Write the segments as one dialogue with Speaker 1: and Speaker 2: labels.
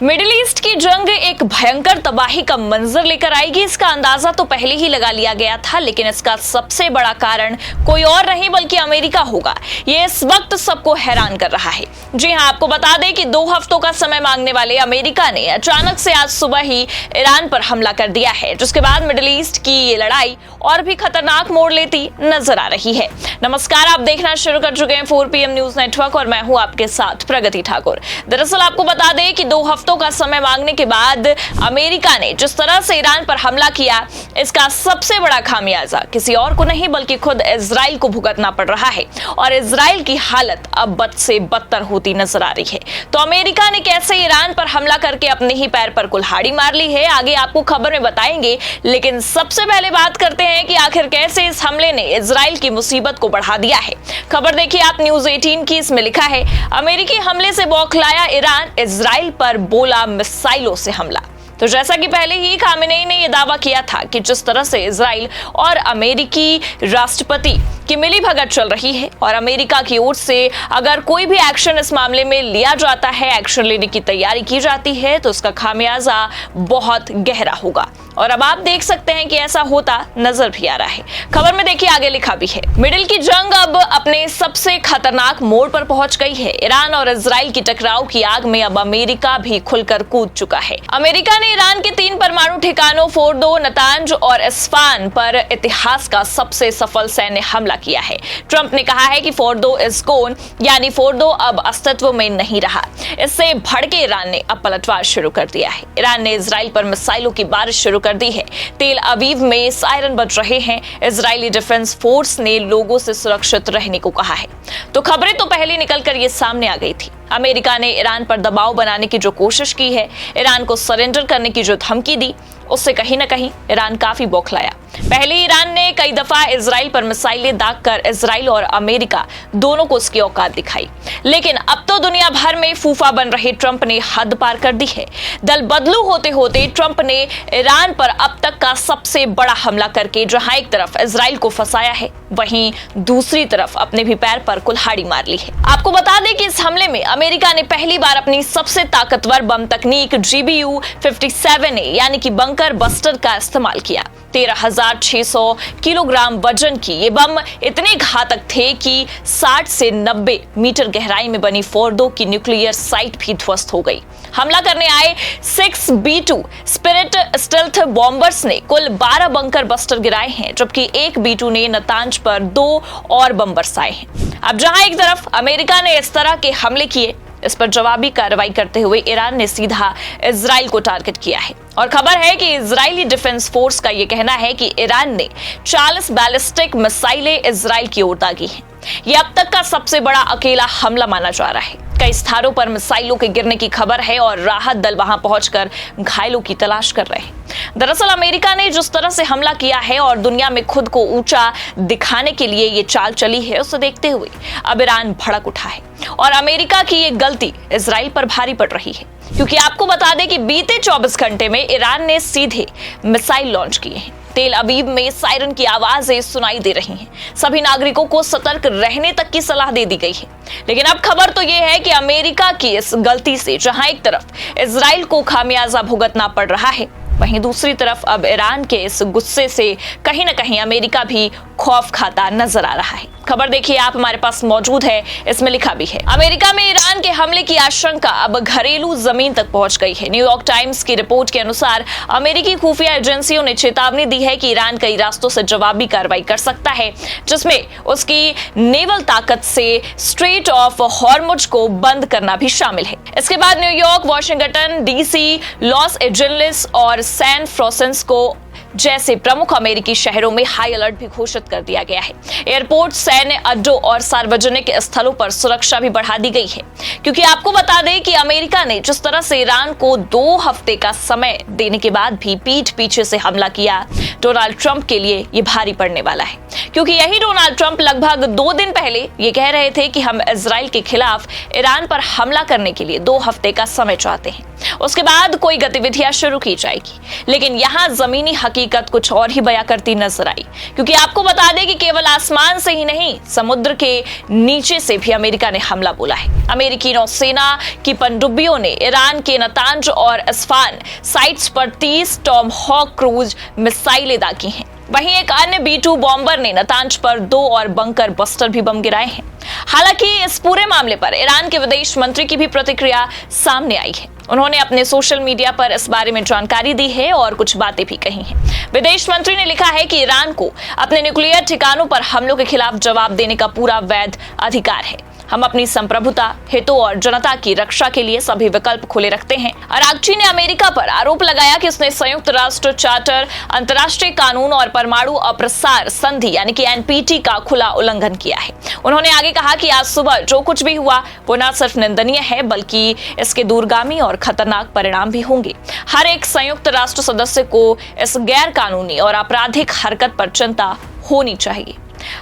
Speaker 1: Middle east की जंग एक भयंकर तबाही का मंजर लेकर आएगी, इसका अंदाजा तो पहले ही लगा लिया गया था, लेकिन इसका सबसे बड़ा कारण कोई और नहीं बल्कि अमेरिका होगा। ये इस वक्त सबको हैरान कर रहा है। जी हां, आपको बता दें कि 2 हफ्तों का समय मांगने वाले अमेरिका ने अचानक से आज सुबह ही ईरान पर हमला कर दिया है, जिसके बाद मिडिल ईस्ट की ये लड़ाई और भी खतरनाक मोड़ लेती नजर आ रही है। नमस्कार, आप देखना शुरू कर चुके हैं 4 PM न्यूज नेटवर्क और मैं हूं आपके साथ प्रगति ठाकुर। दरअसल आपको बता दें कि 2 हफ्तों का समय मांगने के बाद अमेरिका ने जिस तरह से ईरान पर हमला किया, इसका सबसे बड़ा खामियाजा किसी और को नहीं बल्कि खुद इजराइल को भुगतना पड़ रहा है और इजराइल की हालत अब बद से बदतर होती नजर आ रही है। तो अमेरिका ने कैसे ईरान पर हमला करके अपने ही पैर पर कुल्हाड़ी मार ली है, आगे आपको खबर में बताएंगे। लेकिन सबसे पहले बात करते हैं कि आखिर कैसे इस हमले ने इजराइल की मुसीबत को बढ़ा दिया है। खबर देखिए आप न्यूज 18 की, इसमें लिखा है, अमेरिकी हमले से बौखलाया ईरान, इजराइल पर बोला मिसाइलों से हमला। तो जैसा कि पहले ही खामेनेई ने यह दावा किया था कि जिस तरह से इजराइल और अमेरिकी राष्ट्रपति की मिलीभगत चल रही है और अमेरिका की ओर से अगर कोई भी एक्शन इस मामले में लिया जाता है, एक्शन लेने की तैयारी की जाती है, तो उसका खामियाजा बहुत गहरा होगा। और अब आप देख सकते हैं कि ऐसा होता नजर भी आ रहा है। खबर में देखिए आगे लिखा भी है, मिडिल की जंग अब अपने सबसे खतरनाक मोड़ पर पहुंच गई है। ईरान और इजराइल की टकराव की आग में अब अमेरिका भी खुलकर कूद चुका है। अमेरिका ने ईरान के 3 परमाणु ठिकानों फोर्डो, नतांज और इस्फान पर इतिहास का सबसे सफल सैन्य हमला किया है। ट्रंप ने कहा है कि फोर्डो इज गोन, यानी फोर्डो अब अस्तित्व में नहीं रहा। इससे भड़के ईरान ने अब पलटवार शुरू कर दिया है। ईरान ने इजराइल पर मिसाइलों की बारिश शुरू कर दी है। तेल अवीव में सायरन बज रहे हैं। इजरायली डिफेंस फोर्स ने लोगों से सुरक्षित रहने को कहा है। तो खबरें तो पहले निकलकर ये सामने आ गई थी। अमेरिका ने ईरान पर दबाव बनाने की जो कोशिश की है, ईरान को सरेंडर करने की जो धमकी दी, उससे कहीं ना कहीं ईरान काफी बौखलाया। पहले ईरान ने कई दफा इजराइल पर मिसाइलें दागकर इजराइल और अमेरिका दोनों को उसकी औकात दिखाई, लेकिन अब तो दुनिया भर में फूफा बन रहे ट्रंप ने हद पार कर दी है। दल बदलू होते होते ट्रंप ने ईरान पर अब तक का सबसे बड़ा हमला करके जहां एक तरफ इजराइल को फंसाया है, वहीं दूसरी तरफ अपने भी पैर पर कुल्हाड़ी मार ली है। आपको बता दें कि इस हमले में अमेरिका ने पहली बार अपनी सबसे ताकतवर बम तकनीक GBU-57A यानी कि बंकर बस्टर का इस्तेमाल किया। 13,600 किलोग्राम वजन की ये बम इतने घातक थे कि 60 से 90 मीटर गहराई में बनी फोर्डो की न्यूक्लियर साइट भी ध्वस्त हो गई। हमला करने आए 6 B-2 स्पिरिट स्टेल्थ बॉम्बर्स ने कुल 12 बंकर बस्टर गिराए हैं, जबकि एक B-2 ने नतांज पर 2 और बम बरसाए हैं। अब जहां एक तरफ अमेरिका ने इस तरह के हमले किए, इस पर जवाबी कार्रवाई करते हुए ईरान ने सीधा इजराइल को टारगेट किया है। और खबर है कि इजरायली डिफेंस फोर्स का यह कहना है कि ईरान ने 40 बैलिस्टिक मिसाइलें इजराइल की ओर दागी हैं। यह अब तक का सबसे बड़ा अकेला हमला माना जा रहा है। कई स्थानों पर मिसाइलों के गिरने की खबर है और राहत दल वहां पहुंचकर घायलों की तलाश कर रहे हैं। दरअसल अमेरिका ने जिस तरह से हमला किया है और दुनिया में खुद को ऊंचा दिखाने के लिए ये चाल चली है, उसे देखते हुए अब ईरान भड़क उठा है और अमेरिका की ये गलती इजराइल पर भारी पड़ रही है, क्योंकि आपको बता दें कि बीते 24 घंटे में ईरान ने सीधे मिसाइल लॉन्च किए हैं। तेल अवीव में सायरन की आवाजें सुनाई दे रही हैं। सभी नागरिकों को सतर्क रहने तक की सलाह दे दी गई है। लेकिन अब खबर तो यह है कि अमेरिका की इस गलती से जहां एक तरफ इजराइल को खामियाजा भुगतना पड़ रहा है, वहीं दूसरी तरफ अब ईरान के इस गुस्से से कहीं ना कहीं अमेरिका भी खौफ खाता नजर आ रहा है। खबर देखिए आप, हमारे पास मौजूद है, इसमें लिखा भी है, अमेरिका में ईरान के हमले की आशंका अब घरेलू जमीन तक पहुंच गई है। न्यूयॉर्क टाइम्स की रिपोर्ट के अनुसार अमेरिकी खुफिया एजेंसियों ने चेतावनी दी है कि ईरान कई रास्तों से जवाबी कार्रवाई कर सकता है, जिसमें उसकी नेवल ताकत से स्ट्रेट ऑफ हॉर्मुज को बंद करना भी शामिल है। इसके बाद New York, Washington DC, Los Angeles और सैन फ्रांसिस्को जैसे प्रमुख अमेरिकी शहरों में हाई अलर्ट भी घोषित कर दिया गया है। एयरपोर्ट, सैन्य अड्डों और सार्वजनिक स्थलों पर सुरक्षा भी बढ़ा दी गई है, क्योंकि आपको बता दें कि अमेरिका ने जिस तरह से ईरान को 2 हफ्ते का समय देने के बाद भी पीठ पीछे से हमला किया, डोनाल्ड ट्रंप के लिए ये भारी पड़ने वाला है, क्योंकि यही डोनाल्ड ट्रंप लगभग 2 दिन पहले ये कह रहे थे कि हम इजराइल के खिलाफ ईरान पर हमला करने के लिए 2 हफ्ते का समय चाहते हैं। उसके बाद कोई गतिविधियां शुरू की जाएगी। लेकिन यहाँ जमीनी हकीकत कुछ और ही बयां करती नजर आई, क्योंकि आपको बता दें कि केवल आसमान से ही नहीं, समुद्र के नीचे से भी अमेरिका ने हमला बोला है। अमेरिकी नौसेना की पनडुब्बियों ने ईरान के नतांज और इस्फान साइट्स पर 30 टॉमहॉक क्रूज मिसाइलें दागी हैं। वहीं एक अन्य B-2 बॉम्बर ने नतांज पर 2 और बंकर बस्टर भी बम गिराए हैं। हालांकि इस पूरे मामले पर ईरान के विदेश मंत्री की भी प्रतिक्रिया सामने आई है। उन्होंने अपने सोशल मीडिया पर इस बारे में जानकारी दी है और कुछ बातें भी कही हैं। विदेश मंत्री ने लिखा है कि ईरान को अपने न्यूक्लियर ठिकानों पर हमलों के खिलाफ जवाब देने का पूरा वैध अधिकार है। हम अपनी संप्रभुता, हितों और जनता की रक्षा के लिए सभी विकल्प खुले रखते हैं। अरागची ने अमेरिका पर आरोप लगाया कि उसने संयुक्त राष्ट्र चार्टर, अंतर्राष्ट्रीय कानून और परमाणु अप्रसार संधि यानी कि NPT का खुला उल्लंघन किया है। उन्होंने आगे कहा कि आज सुबह जो कुछ भी हुआ वो न सिर्फ निंदनीय है, बल्कि इसके दूरगामी और खतरनाक परिणाम भी होंगे। हर एक संयुक्त राष्ट्र सदस्य को इस गैर कानूनी और आपराधिक हरकत पर चिंता होनी चाहिए।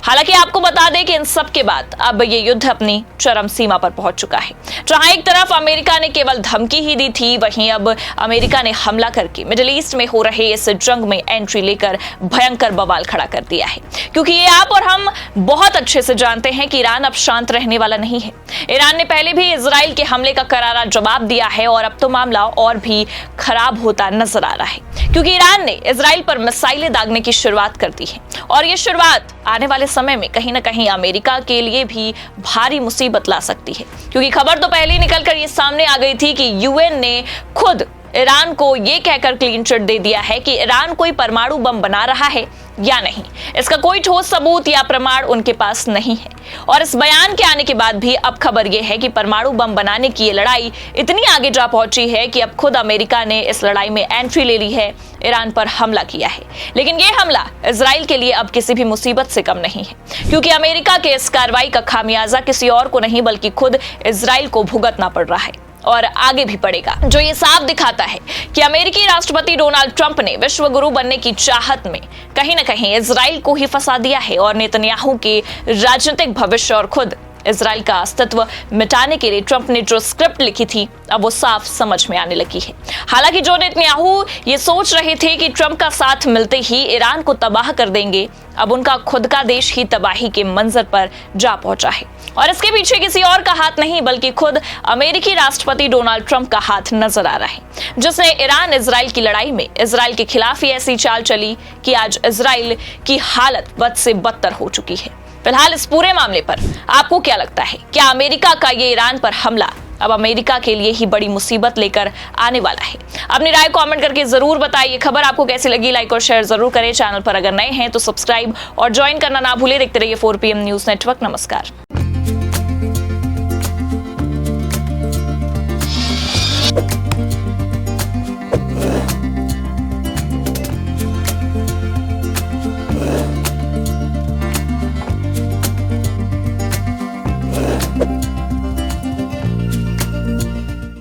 Speaker 1: हालांकि आपको बता दें कि इन सब के बाद अब ये युद्ध अपनी चरम सीमा पर पहुंच चुका है। जहां एक तरफ अमेरिका ने केवल धमकी ही दी थी, वहीं अब अमेरिका ने हमला करके मिडिल ईस्ट में हो रहे इस जंग में एंट्री लेकर भयंकर बवाल खड़ा कर दिया है। क्योंकि ये आप और हम बहुत अच्छे से जानते हैं कि ईरान अब शांत रहने वाला नहीं है। ईरान ने पहले भी इजराइल के हमले का करारा जवाब दिया है और अब तो मामला और भी खराब होता नजर आ रहा है, क्योंकि ईरान ने इजराइल पर मिसाइलें दागने की शुरुआत कर दी है। और ये शुरुआत आने वाले समय में कहीं ना कहीं अमेरिका के लिए भी भारी मुसीबत ला सकती है, क्योंकि खबर तो पहले ही निकलकर ये सामने आ गई थी कि UN ने खुद ईरान को ये कहकर क्लीन चिट दे दिया है कि ईरान कोई परमाणु बम बना रहा है या नहीं, इसका कोई ठोस सबूत या प्रमाण उनके पास नहीं है। और इस बयान के आने के बाद भी अब खबर यह है कि परमाणु बम बनाने की ये लड़ाई इतनी आगे जा पहुंची है कि अब खुद अमेरिका ने इस लड़ाई में एंट्री ले ली है, ईरान पर हमला किया है। लेकिन ये हमला इजराइल के लिए अब किसी भी मुसीबत से कम नहीं है, क्योंकि अमेरिका के इस कार्रवाई का खामियाजा किसी और को नहीं बल्कि खुद इजराइल को भुगतना पड़ रहा है और आगे भी पड़ेगा, जो ये साफ दिखाता है कि अमेरिकी राष्ट्रपति डोनाल्ड ट्रंप ने विश्व गुरु बनने की चाहत में कहीं ना कहीं इजराइल को ही फंसा दिया है और नेतन्याहू के राजनीतिक भविष्य और खुद इजराइल का अस्तित्व मिटाने के लिए ट्रंप ने जो स्क्रिप्ट लिखी थी अब वो साफ समझ में आने लगी है। हालांकि जो नेतन्याहू ये सोच रहे थे कि ट्रंप का साथ मिलते ही ईरान को तबाह कर देंगे, अब उनका खुद का देश ही तबाही के मंजर पर जा पहुंचा है। और इसके पीछे किसी और का हाथ नहीं बल्कि खुद अमेरिकी राष्ट्रपति डोनाल्ड ट्रंप का हाथ नजर आ रहा है, जिसने ईरान इजराइल की लड़ाई में इजराइल के खिलाफ ही ऐसी चाल चली कि आज इजराइल की हालत बद से बदतर हो चुकी है। फिलहाल इस पूरे मामले पर आपको क्या लगता है? क्या अमेरिका का ये ईरान पर हमला अब अमेरिका के लिए ही बड़ी मुसीबत लेकर आने वाला है? अपनी राय कमेंट करके जरूर बताइए। खबर आपको कैसी लगी लाइक और शेयर जरूर करें। चैनल पर अगर नए हैं तो सब्सक्राइब और ज्वाइन करना ना भूलें। देखते रहिए 4PM न्यूज नेटवर्क। नमस्कार।